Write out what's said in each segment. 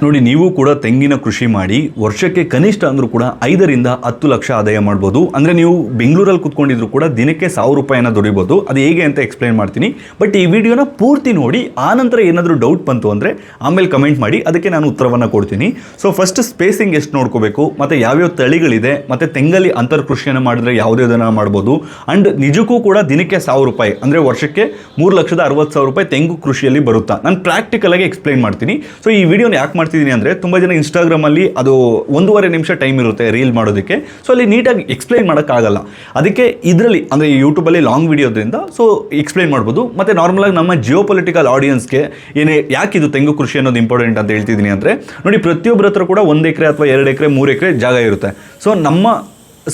ನೋಡಿ, ನೀವು ಕೂಡ ತೆಂಗಿನ ಕೃಷಿ ಮಾಡಿ ವರ್ಷಕ್ಕೆ ಕನಿಷ್ಠ ಅಂದರೂ ಕೂಡ 5ರಿಂದ 10 ಲಕ್ಷ ಆದಾಯ ಮಾಡ್ಬೋದು. ಅಂದರೆ ನೀವು ಬೆಂಗಳೂರಲ್ಲಿ ಕೂತ್ಕೊಂಡಿದ್ರು ಕೂಡ ದಿನಕ್ಕೆ 1000 ರೂಪಾಯಿನ ದುಡಿಬೋದು. ಅದು ಹೇಗೆ ಅಂತ ಎಕ್ಸ್ಪ್ಲೈನ್ ಮಾಡ್ತೀನಿ. ಬಟ್ ಈ ವಿಡಿಯೋನ ಪೂರ್ತಿ ನೋಡಿ, ಆನಂತರ ಏನಾದರೂ ಡೌಟ್ ಬಂತು ಅಂದರೆ ಆಮೇಲೆ ಕಮೆಂಟ್ ಮಾಡಿ, ಅದಕ್ಕೆ ನಾನು ಉತ್ತರವನ್ನು ಕೊಡ್ತೀನಿ. ಸೊ ಫಸ್ಟ್ ಸ್ಪೇಸಿಂಗ್ ಎಷ್ಟು ನೋಡ್ಕೋಬೇಕು, ಮತ್ತು ಯಾವ್ಯಾವ ತಳಿಗಳಿದೆ, ಮತ್ತು ತೆಂಗಲ್ಲಿ ಅಂತರ್ ಕೃಷಿಯನ್ನು ಮಾಡಿದ್ರೆ ಯಾವುದನ್ನು ಮಾಡ್ಬೋದು. ಆ್ಯಂಡ್ ನಿಜಕ್ಕೂ ಕೂಡ ದಿನಕ್ಕೆ 1000 ರೂಪಾಯಿ ಅಂದರೆ ವರ್ಷಕ್ಕೆ 3,60,000 ರೂಪಾಯಿ ತೆಂಗು ಕೃಷಿಯಲ್ಲಿ ಬರುತ್ತಾ, ನಾನು ಪ್ರಾಕ್ಟಿಕಲಾಗಿ ಎಕ್ಸ್ಪ್ಲೈನ್ ಮಾಡ್ತೀನಿ. ಸೊ ಈ ವಿಡಿಯೋನ ಯಾಕೆ ಮಾಡ್ತಿದ್ದೀನಿ ಅಂದರೆ, ತುಂಬ ಜನ ಇನ್ಸ್ಟಾಗ್ರಾಮಲ್ಲಿ ಅದು 1.5 ನಿಮಿಷ ಟೈಮ್ ಇರುತ್ತೆ ರೀಲ್ ಮಾಡೋದಕ್ಕೆ. ಸೊ ಅಲ್ಲಿ ನೀಟಾಗಿ ಎಕ್ಸ್ಪ್ಲೈನ್ ಮಾಡೋಕ್ಕಾಗಲ್ಲ. ಅದಕ್ಕೆ ಇದರಲ್ಲಿ ಅಂದರೆ ಯೂಟ್ಯೂಬಲ್ಲಿ ಲಾಂಗ್ ವಿಡಿಯೋದ್ರಿಂದ ಸೊ ಎಕ್ಸ್ಪ್ಲೈನ್ ಮಾಡ್ಬೋದು. ಮತ್ತು ನಾರ್ಮಲಾಗಿ ನಮ್ಮ ಜಿಯೋ ಪೊಲಿಟಿಕಲ್ ಆಡಿಯನ್ಸ್ಗೆ ಯಾಕೆ ಇದು ತೆಂಗು ಕೃಷಿ ಅನ್ನೋದು ಇಂಪಾರ್ಟೆಂಟ್ ಅಂತ ಹೇಳ್ತಿದ್ದೀನಿ ಅಂದರೆ, ನೋಡಿ, ಪ್ರತಿಯೊಬ್ಬರ ಹತ್ರ ಕೂಡ 1 ಎಕರೆ ಅಥವಾ 2 ಎಕರೆ 3 ಎಕರೆ ಜಾಗ ಇರುತ್ತೆ. ಸೊ ನಮ್ಮ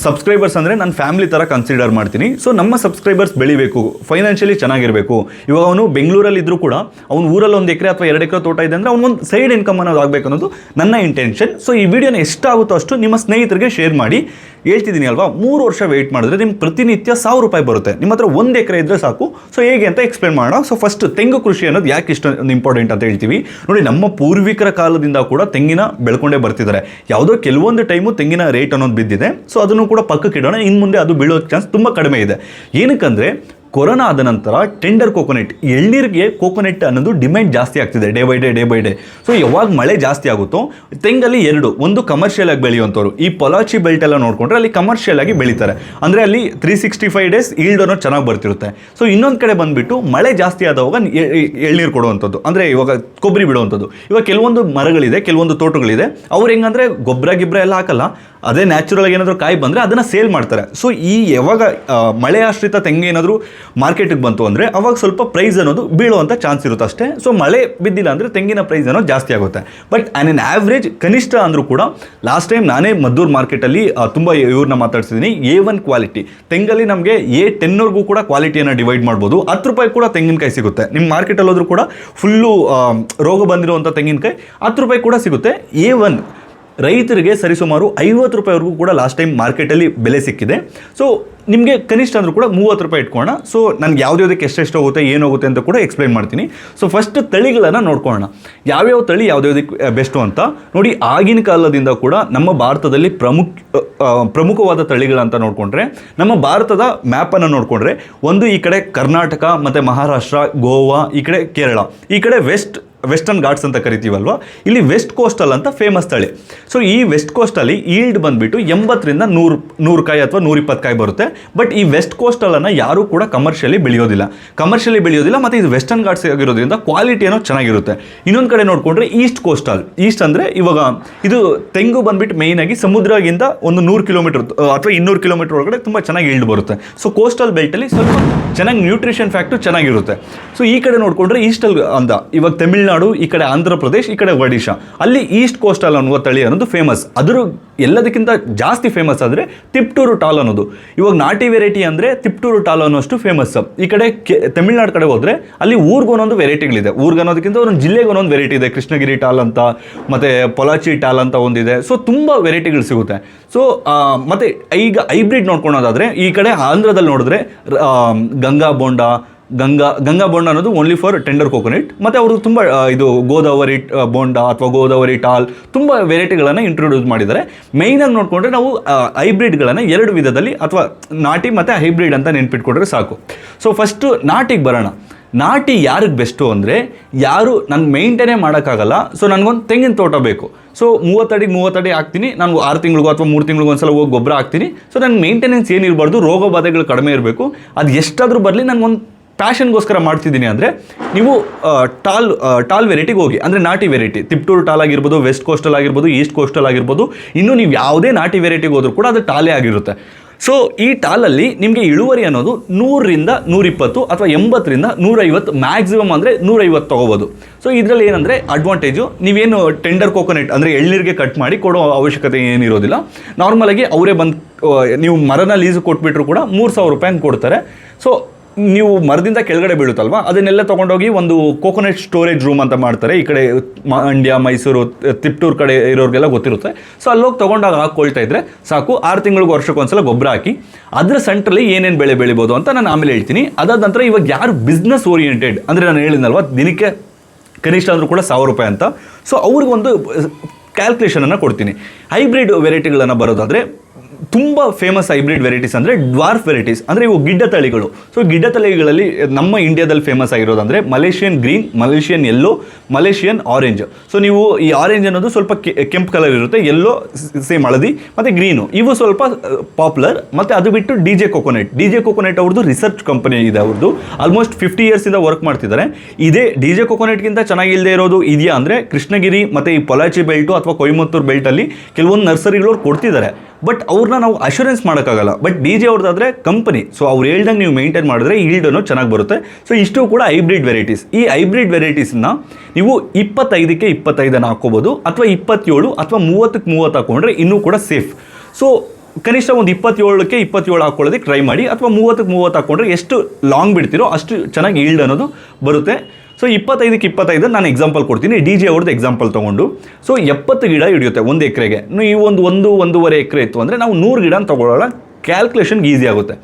ಸಬ್ಸ್ಕ್ರೈಬರ್ಸ್ ಅಂದರೆ ನಾನು ಫ್ಯಾಮಿಲಿ ಥರ ಕನ್ಸಿಡರ್ ಮಾಡ್ತೀನಿ. ಸೊ ನಮ್ಮ ಸಬ್ಸ್ಕ್ರೈಬರ್ಸ್ ಬೆಳಿಬೇಕು, ಫೈನಾನ್ಷಿಯಲಿ ಚೆನ್ನಾಗಿರಬೇಕು. ಇವಾಗ ಅವನು ಬೆಂಗಳೂರಲ್ಲಿ ಇದ್ದರೂ ಕೂಡ ಅವ್ನು ಊರಲ್ಲಿ 1 ಎಕರೆ ಅಥವಾ 2 ಎಕರೆ ತೋಟ ಇದೆ ಅಂದರೆ ಅವ್ನಿಗೊಂದು ಸೈಡ್ ಇನ್ಕಮ್ ಅನ್ನೋದು ಆಗಬೇಕು ಅನ್ನೋದು ನನ್ನ ಇಂಟೆನ್ಷನ್. ಸೊ ಈ ವಿಡಿಯೋನ ಎಷ್ಟಾಗುತ್ತೋ ಅಷ್ಟು ನಿಮ್ಮ ಸ್ನೇಹಿತರಿಗೆ ಶೇರ್ ಮಾಡಿ. ಹೇಳ್ತಿದ್ದೀನಿ ಅಲ್ವಾ, 3 ವರ್ಷ ವೆಯ್ಟ್ ಮಾಡಿದ್ರೆ ನಿಮ್ಗೆ ಪ್ರತಿನಿತ್ಯ 1000 ರೂಪಾಯಿ ಬರುತ್ತೆ. ನಿಮ್ಮ ಹತ್ರ 1 ಎಕರೆ ಇದ್ದರೆ ಸಾಕು. ಸೊ ಹೇಗೆ ಅಂತ ಎಕ್ಸ್ಪ್ಲೇನ್ ಮಾಡೋಣ. ಸೊ ಫಸ್ಟ್ ತೆಂಗು ಕೃಷಿ ಅನ್ನೋದು ಯಾಕೆ ಇಷ್ಟೊಂದು ಇಂಪಾರ್ಟೆಂಟ್ ಅಂತ ಹೇಳ್ತೀವಿ. ನೋಡಿ, ನಮ್ಮ ಪೂರ್ವಿಕರ ಕಾಲದಿಂದ ಕೂಡ ತೆಂಗಿನ ಬೆಳ್ಕೊಂಡೇ ಬರ್ತಿದ್ದಾರೆ. ಯಾವುದೋ ಕೆಲವೊಂದು ಟೈಮು ತೆಂಗಿನ ರೇಟ್ ಅನ್ನೋದು ಬಿದ್ದಿದೆ. ಸೊ ಅದನ್ನು ಕೂಡ ಪಕ್ಕಕ್ಕೆ ಇಡೋಣ. ಇನ್ನು ಮುಂದೆ ಅದು ಬೀಳೋ ಚಾನ್ಸ್ ತುಂಬ ಕಡಿಮೆ ಇದೆ. ಏನಕ್ಕಂದರೆ ಕೊರೋನಾ ಆದ ನಂತರ ಟೆಂಡರ್ ಕೋಕೋನಟ್, ಎಳ್ನೀರಿಗೆ ಕೋಕೋನಟ್ ಅನ್ನೋದು ಡಿಮ್ಯಾಂಡ್ ಜಾಸ್ತಿ ಆಗ್ತಿದೆ ಡೇ ಬೈ ಡೇ. ಸೊ ಯಾವಾಗ ಮಳೆ ಜಾಸ್ತಿ ಆಗುತ್ತೋ ತೆಂಗಲ್ಲಿ ಒಂದು ಕಮರ್ಷಿಯಲ್ ಆಗಿ ಬೆಳೆಯುವಂಥವ್ರು, ಈ ಪೊಲಾಚಿ ಬೆಲ್ಟ್ ಎಲ್ಲ ನೋಡಿಕೊಂಡ್ರೆ ಅಲ್ಲಿ ಕಮರ್ಷಿಯಲ್ ಆಗಿ ಬೆಳೀತಾರೆ. ಅಂದರೆ ಅಲ್ಲಿ 365 ಡೇಸ್ ಈಲ್ಡ್ ಅನ್ನೋದು ಚೆನ್ನಾಗಿ ಬರ್ತಿರುತ್ತೆ. ಸೊ ಇನ್ನೊಂದು ಕಡೆ ಬಂದುಬಿಟ್ಟು ಮಳೆ ಜಾಸ್ತಿ ಆದವಾಗ ಎಳ್ನೀರು ಕೊಡುವಂಥದ್ದು, ಅಂದರೆ ಇವಾಗ ಕೊಬ್ಬರಿ ಬಿಡುವಂಥದ್ದು. ಇವಾಗ ಕೆಲವೊಂದು ಮರಗಳಿದೆ, ಕೆಲವೊಂದು ತೋಟಗಳಿದೆ, ಅವ್ರು ಹೆಂಗಂದರೆ ಗೊಬ್ಬರ ಎಲ್ಲ ಹಾಕಲ್ಲ, ಅದೇ ನ್ಯಾಚುರಲ್ ಆಗಿ ಏನಾದರೂ ಕಾಯಿ ಬಂದರೆ ಅದನ್ನು ಸೇಲ್ ಮಾಡ್ತಾರೆ. ಸೊ ಈ ಯಾವಾಗ ಮಳೆ ಆಶ್ರಿತ ತೆಂಗು ಏನಾದರೂ ಮಾರ್ಕೆಟಿಗೆ ಬಂತು ಅಂದರೆ ಅವಾಗ ಸ್ವಲ್ಪ ಪ್ರೈಸ್ ಅನ್ನೋದು ಬೀಳುವಂಥ ಚಾನ್ಸ್ ಇರುತ್ತೆ ಅಷ್ಟೇ. ಸೊ ಮಳೆ ಬಿದ್ದಿಲ್ಲ ಅಂದರೆ ತೆಂಗಿನ ಪ್ರೈಸ್ ಅನ್ನೋದು ಜಾಸ್ತಿ ಆಗುತ್ತೆ. ಬಟ್ ಆನ್ ಆ್ಯಾವ್ರೇಜ್ ಕನಿಷ್ಠ ಅಂದರೂ ಕೂಡ ಲಾಸ್ಟ್ ಟೈಮ್ ನಾನೇ ಮದ್ದೂರು ಮಾರ್ಕೆಟಲ್ಲಿ ತುಂಬ ಇವ್ರನ್ನ ಮಾತಾಡ್ಸಿದ್ದೀನಿ. A1 ಕ್ವಾಲಿಟಿ ತೆಂಗಲ್ಲಿ ನಮಗೆ A10ವರೆಗೂ ಕೂಡ ಕ್ವಾಲಿಟಿಯನ್ನು ಡಿವೈಡ್ ಮಾಡ್ಬೋದು. 10 ರೂಪಾಯಿ ಕೂಡ ತೆಂಗಿನಕಾಯಿ ಸಿಗುತ್ತೆ. ನಿಮ್ಮ ಮಾರ್ಕೆಟಲ್ಲಿ ಹೋದ್ರೂ ಕೂಡ ಫುಲ್ಲು ರೋಗ ಬಂದಿರುವಂಥ ತೆಂಗಿನಕಾಯಿ 10 ರೂಪಾಯಿ ಕೂಡ ಸಿಗುತ್ತೆ. A1 ರೈತರಿಗೆ ಸರಿಸುಮಾರು 50 ರೂಪಾಯಿವರೆಗೂ ಕೂಡ ಲಾಸ್ಟ್ ಟೈಮ್ ಮಾರ್ಕೆಟಲ್ಲಿ ಬೆಲೆ ಸಿಕ್ಕಿದೆ. ಸೊ ನಿಮಗೆ ಕನಿಷ್ಠ ಅಂದರೂ ಕೂಡ 30 ರೂಪಾಯಿ ಇಟ್ಕೊಳ್ಳೋಣ. ಸೊ ನನಗೆ ಯಾವುದಕ್ಕೆ ಎಷ್ಟೆಷ್ಟು ಹೋಗುತ್ತೆ, ಏನಾಗುತ್ತೆ ಅಂತ ಕೂಡ ಎಕ್ಸ್ಪ್ಲೈನ್ ಮಾಡ್ತೀನಿ. ಸೊ ಫಸ್ಟ್ ತಳಿಗಳನ್ನು ನೋಡ್ಕೊಳ್ಳೋಣ, ಯಾವ್ಯಾವ ತಳಿ ಯಾವುದಕ್ಕೆ ಬೆಸ್ಟು ಅಂತ. ನೋಡಿ, ಆಗಿನ ಕಾಲದಿಂದ ಕೂಡ ನಮ್ಮ ಭಾರತದಲ್ಲಿ ಪ್ರಮುಖವಾದ ತಳಿಗಳಂತ ನೋಡಿಕೊಂಡ್ರೆ, ನಮ್ಮ ಭಾರತದ ಮ್ಯಾಪನ್ನು ನೋಡಿಕೊಂಡ್ರೆ, ಒಂದು ಈ ಕಡೆ ಕರ್ನಾಟಕ ಮತ್ತು ಮಹಾರಾಷ್ಟ್ರ, ಗೋವಾ, ಈ ಕಡೆ ಕೇರಳ, ಈ ಕಡೆ ವೆಸ್ಟರ್ನ್ ಘಾಟ್ಸ್ ಅಂತ ಕರಿತೀವಲ್ವ, ಇಲ್ಲಿ ವೆಸ್ಟ್ ಕೋಸ್ಟಲ್ ಅಂತ ಫೇಮಸ್ ತಳಿ. ಸೊ ಈ ವೆಸ್ಟ್ ಕೋಸ್ಟಲ್ಲಿ ಈಲ್ಡ್ ಬಂದುಬಿಟ್ಟು 80ರಿಂದ 100 ಕಾಯಿ ಅಥವಾ 120 ಕಾಯಿ ಬರುತ್ತೆ. ಬಟ್ ಈ ವೆಸ್ಟ್ ಕೋಸ್ಟಲನ್ನು ಯಾರೂ ಕೂಡ ಕಮರ್ಷಿಯಲಿ ಬೆಳೆಯೋದಿಲ್ಲ, ಮತ್ತು ಇದು ವೆಸ್ಟರ್ನ್ ಘಾಟ್ಸ್ ಆಗಿರೋದ್ರಿಂದ ಕ್ವಾಲಿಟಿ ಏನೋ ಚೆನ್ನಾಗಿರುತ್ತೆ. ಇನ್ನೊಂದು ಕಡೆ ನೋಡಿಕೊಂಡ್ರೆ ಈಸ್ಟ್ ಕೋಸ್ಟಲ್. ಈಸ್ಟ್ ಅಂದರೆ ಇವಾಗ ಇದು ತೆಂಗು ಬಂದುಬಿಟ್ಟು ಮೇಯ್ನಾಗಿ ಸಮುದ್ರಗಿಂತ ಒಂದು 100 ಕಿಲೋಮೀಟರ್ ಅಥವಾ 200 ಕಿಲೋಮೀಟರ್ ಒಳಗಡೆ ತುಂಬ ಚೆನ್ನಾಗಿ ಈಲ್ಡ್ ಬರುತ್ತೆ. ಸೊ ಕೋಸ್ಟಲ್ ಬೆಲ್ಟಲ್ಲಿ ಸ್ವಲ್ಪ ಚೆನ್ನಾಗಿ ನ್ಯೂಟ್ರಿಷನ್ ಫ್ಯಾಕ್ಟು ಚೆನ್ನಾಗಿರುತ್ತೆ. ಸೊ ಈ ಕಡೆ ನೋಡಿಕೊಂಡ್ರೆ ಈಸ್ಟಲ್ ಅಂತ ಇವಾಗ ತಮಿಳ್ನಾಡು, ಈ ಕಡೆ ಆಂಧ್ರ ಪ್ರದೇಶ್, ಈ ಕಡೆ ಒಡಿಶಾ, ಅಲ್ಲಿ ಈಸ್ಟ್ ಕೋಸ್ಟಲ್ ಅನ್ನುವ ತಳಿ ಅನ್ನೋದು ಫೇಮಸ್. ಅದರ ಎಲ್ಲದಕ್ಕಿಂತ ಜಾಸ್ತಿ ಫೇಮಸ್ ಆದರೆ ತಿಪ್ಟೂರು ಟಾಲ್ ಅನ್ನೋದು. ಇವಾಗ ನಾಟಿ ವೆರೈಟಿ ಅಂದರೆ ತಿಪ್ಟೂರು ಟಾಲ್ ಅನ್ನೋಷ್ಟು ಫೇಮಸ್. ಈ ಕಡೆ ತಮಿಳ್ನಾಡು ಕಡೆ ಹೋದರೆ ಅಲ್ಲಿ ಊರಿಗೊಂದೊಂದು ವೆರೈಟಿಗಳಿದೆ. ಊರಿಗನ್ನೋದಕ್ಕಿಂತ ಒಂದೊಂದು ಜಿಲ್ಲೆಗೊಂದೊಂದು ವೆರೈಟಿ ಇದೆ. ಕೃಷ್ಣಗಿರಿ ಟಾಲ್ ಅಂತ, ಮತ್ತು ಪೊಲಾಚಿ ಟಾಲ್ ಅಂತ ಒಂದಿದೆ. ಸೊ ತುಂಬ ವೆರೈಟಿಗಳು ಸಿಗುತ್ತೆ. ಸೊ ಮತ್ತು ಈಗ ಹೈಬ್ರಿಡ್ ನೋಡ್ಕೊಳೋದಾದರೆ ಈ ಕಡೆ ಆಂಧ್ರದಲ್ಲಿ ನೋಡಿದ್ರೆ ಗಂಗಾ ಬೋಂಡ ಅನ್ನೋದು ಓನ್ಲಿ ಫಾರ್ ಟೆಂಡರ್ ಕೋಕೋನಟ್. ಮತ್ತು ಅವರು ತುಂಬ ಇದು ಗೋದಾವರಿ ಬೋಂಡ ಅಥವಾ ಗೋದಾವರಿ ಟಾಲ್ ತುಂಬ ವೆರೈಟಿಗಳನ್ನು ಇಂಟ್ರೊಡ್ಯೂಸ್ ಮಾಡಿದ್ದಾರೆ. ಮೇಯ್ನಾಗಿ ನೋಡಿಕೊಂಡ್ರೆ ನಾವು ಹೈಬ್ರಿಡ್ಗಳನ್ನು 2 ವಿಧದಲ್ಲಿ ಅಥವಾ ನಾಟಿ ಮತ್ತು ಹೈಬ್ರಿಡ್ ಅಂತ ನೆನ್ಪಿಟ್ಕೊಂಡ್ರೆ ಸಾಕು. ಸೊ ಫಸ್ಟು ನಾಟಿಗೆ ಬರೋಣ. ನಾಟಿ ಯಾರಿಗೆ ಬೆಸ್ಟು ಅಂದರೆ, ಯಾರು ನಾನು ಮೇಂಟೈನೇ ಮಾಡೋಕ್ಕಾಗಲ್ಲ, ಸೊ ನನಗೊಂದು ತೆಂಗಿನ ತೋಟ ಬೇಕು, ಸೊ 30 ಅಡಿ ಹಾಕ್ತೀನಿ, ನಾನು 6 ತಿಂಗಳಿಗೋ ಅಥವಾ 3 ತಿಂಗಳಿಗೂ ಒಂದ್ಸಲ ಹೋಗಿ ಗೊಬ್ಬರ ಹಾಕ್ತೀನಿ. ಸೊ ನನ್ನ ಮೇಂಟೆನೆನ್ಸ್ ಏನಿರಬಾರ್ದು, ರೋಗ ಬಾಧೆಗಳು ಕಡಿಮೆ ಇರಬೇಕು. ಅದು ಎಷ್ಟಾದರೂ ಬರಲಿ, ನನಗೊಂದು ಪ್ಯಾಷನ್ಗೋಸ್ಕರ ಮಾಡ್ತಿದ್ದೀನಿ ಅಂದರೆ ನೀವು ಟಾಲ್ ವೆರೈಟಿಗೆ ಹೋಗಿ. ಅಂದರೆ ನಾಟಿ ವೆರೈಟಿ ತಿಪ್ಟೂರು ಟಾಲ್ ಆಗಿರ್ಬೋದು, ವೆಸ್ಟ್ ಕೋಸ್ಟಲ್ ಆಗಿರ್ಬೋದು, ಈಸ್ಟ್ ಕೋಸ್ಟಲ್ ಆಗಿರ್ಬೋದು, ಇನ್ನೂ ನೀವು ಯಾವುದೇ ನಾಟಿ ವೆರೈಟಿಗೆ ಹೋದರೂ ಕೂಡ ಅದು ಟಾಲೇ ಆಗಿರುತ್ತೆ. ಸೊ ಈ ಟಾಲಲ್ಲಿ ನಿಮಗೆ ಇಳುವರಿ ಅನ್ನೋದು 100ರಿಂದ 120 ಅಥವಾ 80ರಿಂದ 150, ಮ್ಯಾಕ್ಸಿಮಮ್ ಅಂದರೆ 150 ತೊಗೋಬೋದು. ಸೊ ಇದರಲ್ಲಿ ಏನಂದರೆ ಅಡ್ವಾಂಟೇಜು, ನೀವೇನು ಟೆಂಡರ್ ಕೋಕೋನಟ್ ಅಂದರೆ ಎಳ್ನೀರಿಗೆ ಕಟ್ ಮಾಡಿ ಕೊಡೋ ಅವಶ್ಯಕತೆ ಏನಿರೋದಿಲ್ಲ. ನಾರ್ಮಲಾಗಿ ಅವರೇ ಬಂದು ನೀವು ಮರನ ಲೀಸು ಕೊಟ್ಬಿಟ್ರು ಕೂಡ 3000 ರೂಪಾಯಿ ಹಂಗೆ ಕೊಡ್ತಾರೆ. ಸೊ ನೀವು ಮರದಿಂದ ಕೆಳಗಡೆ ಬೀಳುತ್ತಲ್ವ, ಅದನ್ನೆಲ್ಲ ತೊಗೊಂಡೋಗಿ ಒಂದು ಕೋಕೋನಟ್ ಸ್ಟೋರೇಜ್ ರೂಮ್ ಅಂತ ಮಾಡ್ತಾರೆ. ಈ ಕಡೆ ಮಂಡ್ಯ, ಮೈಸೂರು, ತಿಪ್ಟೂರು ಕಡೆ ಇರೋರಿಗೆಲ್ಲ ಗೊತ್ತಿರುತ್ತೆ. ಸೊ ಅಲ್ಲೋಗಿ ತೊಗೊಂಡಾಗ ಹಾಕ್ಕೊಳ್ತಾ ಇದ್ರೆ ಸಾಕು. 6 ತಿಂಗಳಿಗೆ ವರ್ಷಕ್ಕೊಂದ್ಸಲ ಗೊಬ್ಬರ ಹಾಕಿ ಅದರ ಸೆಂಟ್ರಲ್ಲಿ ಏನೇನು ಬೆಳೆ ಬೆಳಿಬೋದು ಅಂತ ನಾನು ಆಮೇಲೆ ಹೇಳ್ತೀನಿ. ಅದಾದ ನಂತರ ಇವಾಗ ಯಾರು ಬಿಸ್ನೆಸ್ ಓರಿಯೆಂಟೆಡ್ ಅಂದರೆ, ನಾನು ಹೇಳಿದ್ನಲ್ವ ದಿನಕ್ಕೆ ಕನಿಷ್ಠ ಅಂದರೂ ಕೂಡ 1000 ರೂಪಾಯಿ ಅಂತ. ಸೊ ಅವ್ರಿಗೆ ಒಂದು ಕ್ಯಾಲ್ಕುಲೇಷನನ್ನು ಕೊಡ್ತೀನಿ. ಹೈಬ್ರಿಡ್ ವೆರೈಟಿಗಳನ್ನು ಬರೋದಾದರೆ ತುಂಬ ಫೇಮಸ್ ಹೈಬ್ರಿಡ್ ವೆರೈಟೀಸ್ ಅಂದರೆ ಡ್ವಾರ್ಫ್ ವೆರೈಟೀಸ್, ಅಂದರೆ ಇವು ಗಿಡ್ಡ ತಳಿಗಳು. ಸೊ ಗಿಡ್ಡ ತಳಿಗಳಲ್ಲಿ ನಮ್ಮ ಇಂಡಿಯಾದಲ್ಲಿ ಫೇಮಸ್ ಆಗಿರೋದಂದರೆ Malaysian green, Malaysian yellow, Malaysian orange. So ನೀವು ಈ ಆರೆಂಜ್ ಅನ್ನೋದು ಸ್ವಲ್ಪ ಕೆಂಪು ಕಲರ್ ಇರುತ್ತೆ, ಯೆಲ್ಲೋ ಸೇಮ್ ಹಳದಿ, ಮತ್ತು ಗ್ರೀನು ಇವು ಸ್ವಲ್ಪ ಪಾಪ್ಯುಲರ್. ಮತ್ತು ಅದು ಬಿಟ್ಟು ಡಿ ಜೆ ಕೊಕೊನೆಟ್ ಅವ್ರದ್ದು ರಿಸರ್ಚ್ ಕಂಪನಿ ಇದೆ, ಅವ್ರದ್ದು ಆಲ್ಮೋಸ್ಟ್ 50 ಇಯರ್ಸಿಂದ ವರ್ಕ್ ಮಾಡ್ತಿದ್ದಾರೆ. ಇದೇ ಡಿ ಜೆ ಕೊಕೊನೆಟ್ಗಿಂತ ಚೆನ್ನಾಗಿಲ್ಲದೆ ಇರೋದು ಇದೆಯಾ ಅಂದರೆ ಕೃಷ್ಣಗಿರಿ ಮತ್ತು ಈ ಪೊಲಾಚಿ ಬೆಲ್ಟು ಅಥವಾ ಕೊಯಮತ್ತೂರು ಬೆಲ್ಟಲ್ಲಿ ಕೆಲವೊಂದು ನರ್ಸರಿಗಳು ಕೊಡ್ತಿದ್ದಾರೆ, ಬಟ್ ಅವ್ರನ್ನ ನಾವು ಅಶ್ಯೂರೆನ್ಸ್ ಮಾಡೋಕ್ಕಾಗಲ್ಲ. ಬಟ್ ಡಿ ಜೆ ಅವ್ರದ್ದಾದರೆ ಕಂಪನಿ, ಸೊ ಅವ್ರು ಹೇಳ್ದಂಗೆ ನೀವು ಮೇಂಟೈನ್ ಮಾಡಿದ್ರೆ ಈಲ್ಡ್ ಅನ್ನೋ ಚೆನ್ನಾಗಿ ಬರುತ್ತೆ. ಸೊ ಇಷ್ಟು ಕೂಡ ಹೈಬ್ರಿಡ್ ವೆರೈಟೀಸ್. ಈ ಹೈಬ್ರಿಡ್ ವೆರೈಟೀಸ್ನ ನೀವು 25ಕ್ಕೆ 25 ಹಾಕ್ಕೋಬೋದು, ಅಥವಾ 27 ಅಥವಾ 30ಕ್ಕೆ 30 ಹಾಕ್ಕೊಂಡ್ರೆ ಇನ್ನೂ ಕೂಡ ಸೇಫ್. ಸೊ ಕನಿಷ್ಠ ಒಂದು 27ಕ್ಕೆ 27 ಹಾಕ್ಕೊಳ್ಳೋದಕ್ಕೆ ಟ್ರೈ ಮಾಡಿ, ಅಥವಾ 30ಕ್ಕೆ 30 ಹಾಕ್ಕೊಂಡ್ರೆ ಎಷ್ಟು ಲಾಂಗ್ ಬಿಡ್ತೀರೋ ಅಷ್ಟು ಚೆನ್ನಾಗಿ ಈಲ್ಡ್ ಅನ್ನೋದು ಬರುತ್ತೆ. ಸೊ 25ಕ್ಕೆ 25 ನಾನು ಎಕ್ಸಾಂಪಲ್ ಕೊಡ್ತೀನಿ, ಡಿ ಜೆ ಅವ್ರದ್ದು ಎಕ್ಸಾಂಪಲ್ ತೊಗೊಂಡು. ಸೊ 70 ಗಿಡ ಹಿಡಿಯುತ್ತೆ ಒಂದು ಎಕರೆಗೆ. ನೀವು ಒಂದು 1-1.5 ಎಕರೆ ಇತ್ತು ಅಂದರೆ ನಾವು 100 ಗಿಡ ತಗೊಳ್ಳೋಣ, ಕ್ಯಾಲ್ಕುಲೇಷನ್ಗೆ ಈಸಿ ಆಗುತ್ತೆ.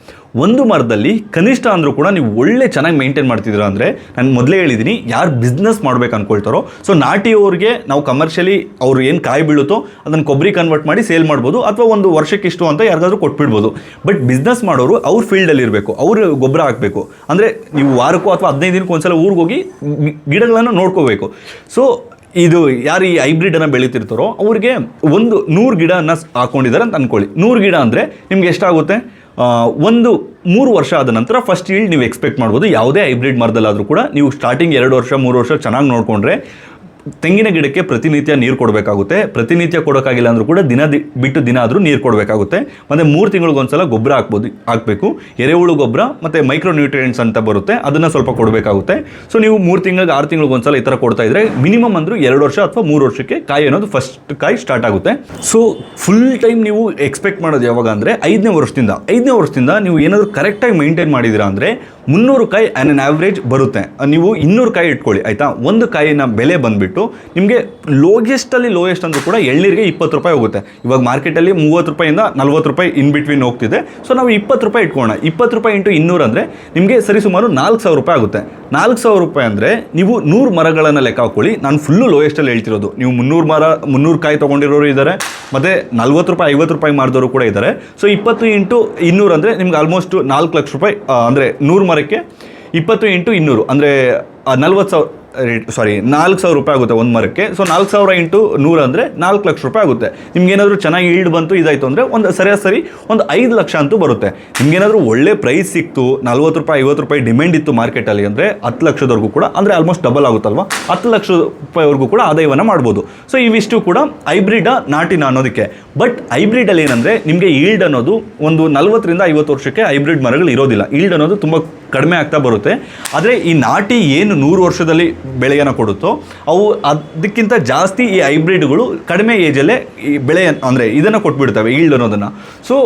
ಒಂದು ಮರದಲ್ಲಿ ಕನಿಷ್ಠ ಅಂದರೂ ಕೂಡ ನೀವು ಒಳ್ಳೆ ಚೆನ್ನಾಗಿ ಮೇಂಟೈನ್ ಮಾಡ್ತಿದ್ದೀರ ಅಂದರೆ, ನಾನು ಮೊದಲೇ ಹೇಳಿದ್ದೀನಿ, ಯಾರು ಬಿಸ್ನೆಸ್ ಮಾಡ್ಬೇಕು ಅಂದ್ಕೊಳ್ತಾರೋ, ಸೊ ನಾಟಿಯವ್ರಿಗೆ ನಾವು ಕಮರ್ಷಿಯಲಿ ಅವ್ರು ಏನು ಕಾಯಿ ಬೀಳುತ್ತೋ ಅದನ್ನು ಕೊಬ್ಬರಿ ಕನ್ವರ್ಟ್ ಮಾಡಿ ಸೇಲ್ ಮಾಡ್ಬೋದು, ಅಥವಾ ಒಂದು ವರ್ಷಕ್ಕೆ ಇಷ್ಟು ಅಂತ ಯಾರಿಗಾದ್ರೂ ಕೊಟ್ಬಿಡ್ಬೋದು. ಬಟ್ ಬಿಸ್ನೆಸ್ ಮಾಡೋರು ಅವ್ರ ಫೀಲ್ಡಲ್ಲಿ ಇರಬೇಕು, ಅವರು ಗೊಬ್ಬರ ಹಾಕಬೇಕು. ಅಂದರೆ ನೀವು ವಾರಕ್ಕೂ ಅಥವಾ 15 ದಿನಕ್ಕೂ ಒಂದ್ಸಲ ಊರಿಗೆ ಹೋಗಿ ಗಿಡಗಳನ್ನು ನೋಡ್ಕೋಬೇಕು. ಸೊ ಇದು ಯಾರು ಈ ಹೈಬ್ರಿಡನ್ನು ಬೆಳೀತಿರ್ತಾರೋ ಅವ್ರಿಗೆ ಒಂದು 100 ಗಿಡನ ಹಾಕ್ಕೊಂಡಿದ್ದಾರೆ ಅಂತ ಅಂದ್ಕೊಳ್ಳಿ. 100 ಗಿಡ ಅಂದರೆ ನಿಮ್ಗೆ ಎಷ್ಟಾಗುತ್ತೆ, ಒಂದು 3 ವರ್ಷ ಆದ ನಂತರ ಫಸ್ಟ್ ಈಲ್ಡ್ ನೀವು ಎಕ್ಸ್ಪೆಕ್ಟ್ ಮಾಡ್ಬೋದು. ಯಾವುದೇ ಹೈಬ್ರಿಡ್ ಮರದಲ್ಲಾದರೂ ಕೂಡ ನೀವು ಸ್ಟಾರ್ಟಿಂಗ್ 2 ವರ್ಷ 3 ವರ್ಷ ಚೆನ್ನಾಗಿ ನೋಡಿಕೊಂಡ್ರೆ ತೆಂಗಿನ ಗಿಡಕ್ಕೆ ಪ್ರತಿನಿತ್ಯ ನೀರು ಕೊಡಬೇಕಾಗುತ್ತೆ. ಪ್ರತಿನಿತ್ಯ ಕೊಡೋಕ್ಕಾಗಿಲ್ಲ ಅಂದರೂ ಕೂಡ ಬಿಟ್ಟು ದಿನ ಆದರೂ ನೀರು ಕೊಡಬೇಕಾಗುತ್ತೆ. ಮತ್ತು 3 ತಿಂಗಳಿಗೊಂದ್ಸಲ ಗೊಬ್ಬರ ಹಾಕಬೇಕು. ಎರೆಹುಳು ಗೊಬ್ಬರ ಮತ್ತು ಮೈಕ್ರೋ ನ್ಯೂಟ್ರಿಯೆಂಟ್ಸ್ ಅಂತ ಬರುತ್ತೆ, ಅದನ್ನು ಸ್ವಲ್ಪ ಕೊಡಬೇಕಾಗುತ್ತೆ. ಸೊ ನೀವು 3 ತಿಂಗಳಿಗೆ 6 ತಿಂಗಳಿಗೊಂದ್ಸಲ ಈ ಥರ ಕೊಡ್ತಾ ಇದ್ದರೆ ಮಿನಿಮಮ್ ಅಂದರೂ 2 ವರ್ಷ ಅಥವಾ 3 ವರ್ಷಕ್ಕೆ ಕಾಯಿ ಅನ್ನೋದು ಫಸ್ಟ್ ಕಾಯಿ ಸ್ಟಾರ್ಟ್ ಆಗುತ್ತೆ. ಸೊ ಫುಲ್ ಟೈಮ್ ನೀವು ಎಕ್ಸ್ಪೆಕ್ಟ್ ಮಾಡೋದು ಯಾವಾಗ ಅಂದರೆ 5ನೇ ವರ್ಷದಿಂದ ನೀವು ಏನಾದರೂ ಕರೆಕ್ಟಾಗಿ ಮೇಂಟೈನ್ ಮಾಡಿದ್ದೀರಾ ಅಂದರೆ 300 ಕಾಯಿ ಆನ್ ಆವ್ರೇಜ್ ಬರುತ್ತೆ. ನೀವು 200 ಕಾಯಿ ಇಟ್ಕೊಳ್ಳಿ ಆಯಿತಾ. ಒಂದು ಕಾಯಿನ ಬೆಲೆ ಬಂದುಬಿಟ್ಟು ನಿಮಗೆ ಲೋಯೆಸ್ಟ್ ಅಂದರೂ ಕೂಡ ಎಳ್ನೀರಿಗೆ 20 ರೂಪಾಯಿ ಹೋಗುತ್ತೆ. ಇವಾಗ ಮಾರ್ಕೆಟಲ್ಲಿ 30 ರೂಪಾಯಿಂದ 40 ರೂಪಾಯಿ ಇನ್ ಬಿಟ್ವೀನ್ ಹೋಗ್ತಿದೆ. ಸೊ ನಾವು 20 ರೂಪಾಯಿ ಇಟ್ಕೊಳ್ಳೋಣ. 20 ರೂಪಾಯಿ ಇಂಟು 200 ಅಂದರೆ ನಿಮಗೆ ಸರಿಸುಮಾರು 4000 ರೂಪಾಯಿ ಆಗುತ್ತೆ. 4000 ರೂಪಾಯಿ ಅಂದರೆ ನೀವು 100 ಮರಗಳನ್ನು ಲೆಕ್ಕ ಹಾಕೊಳ್ಳಿ. ನಾನು ಫುಲ್ಲು ಲೋಯೆಸ್ಟಲ್ಲಿ ಹೇಳ್ತಿರೋದು. ನೀವು 300 ಕಾಯಿ ತೊಗೊಂಡಿರೋರು ಇದ್ದಾರೆ, ಮತ್ತು 40 ರೂಪಾಯಿ 50 ರೂಪಾಯಿ ಮಾರಿದವರು ಕೂಡ ಇದ್ದಾರೆ. ಸೊ 20 ಇಂಟು 200 ಅಂದರೆ ನಿಮ್ಗೆ ಆಲ್ಮೋಸ್ಟ್ 4 ಲಕ್ಷ ರೂಪಾಯಿ, ಅಂದರೆ 100 ಮರಕ್ಕೆ 20 ಇಂಟು 200 ಅಂದರೆ 4,000 ರೂಪಾಯಿ ಆಗುತ್ತೆ ಒಂದು ಮರಕ್ಕೆ. ಸೊ 4,000 ಇಂಟು 100 ಅಂದರೆ 4 ಲಕ್ಷ ರೂಪಾಯಿ ಆಗುತ್ತೆ. ನಿಮ್ಗೇನಾದರೂ ಚೆನ್ನಾಗಿ ಈಲ್ಡ್ ಬಂತು ಇದಾಯಿತು ಅಂದರೆ ಒಂದು ಸರಾಸರಿ ಒಂದು 5 ಲಕ್ಷ ಅಂತೂ ಬರುತ್ತೆ. ನಿಮ್ಗೇನಾದರೂ ಒಳ್ಳೆ ಪ್ರೈಸ್ ಸಿಕ್ತು, 40 ರೂಪಾಯಿ 50 ರೂಪಾಯಿ ಡಿಮ್ಯಾಂಡ್ ಇತ್ತು ಮಾರ್ಕೆಟಲ್ಲಿ ಅಂದರೆ 10 ಲಕ್ಷದವರೆಗೂ ಕೂಡ, ಅಂದರೆ ಆಲ್ಮೋಸ್ಟ್ ಡಬಲ್ ಆಗುತ್ತಲ್ವ, 10 ಲಕ್ಷ ರೂಪಾಯಿವರೆಗೂ ಕೂಡ ಆದಾಯವನ್ನು ಮಾಡ್ಬೋದು. ಸೊ ಇವಿಷ್ಟು ಕೂಡ ಹೈಬ್ರಿಡ ನಾಟಿನ ಅನ್ನೋದಕ್ಕೆ. ಬಟ್ ಹೈಬ್ರಿಡಲ್ಲಿ ಏನಂದರೆ ನಿಮಗೆ ಈಲ್ಡ್ ಅನ್ನೋದು ಒಂದು 40ರಿಂದ 50 ವರ್ಷಕ್ಕೆ ಹೈಬ್ರಿಡ್ ಮರಗಳು ಇರೋದಿಲ್ಲ. ಈಲ್ಡ್ ಅನ್ನೋದು ತುಂಬ ಕಡಿಮೆ ಆಗ್ತಾ ಬರುತ್ತೆ. ಆದರೆ ಈ ನಾಟಿ ಏನು 100 ವರ್ಷದಲ್ಲಿ ಬೆಳೆಯನ್ನು ಕೊಡುತ್ತೋ ಅವು ಅದಕ್ಕಿಂತ ಜಾಸ್ತಿ ಈ ಹೈಬ್ರಿಡ್ಗಳು ಕಡಿಮೆ ಏಜಲ್ಲೇ ಈ ಬೆಳೆ ಅಂದರೆ ಇದನ್ನು ಕೊಟ್ಬಿಡ್ತವೆ ಈಲ್ಡ್ ಅನ್ನೋದನ್ನು. ಸೊ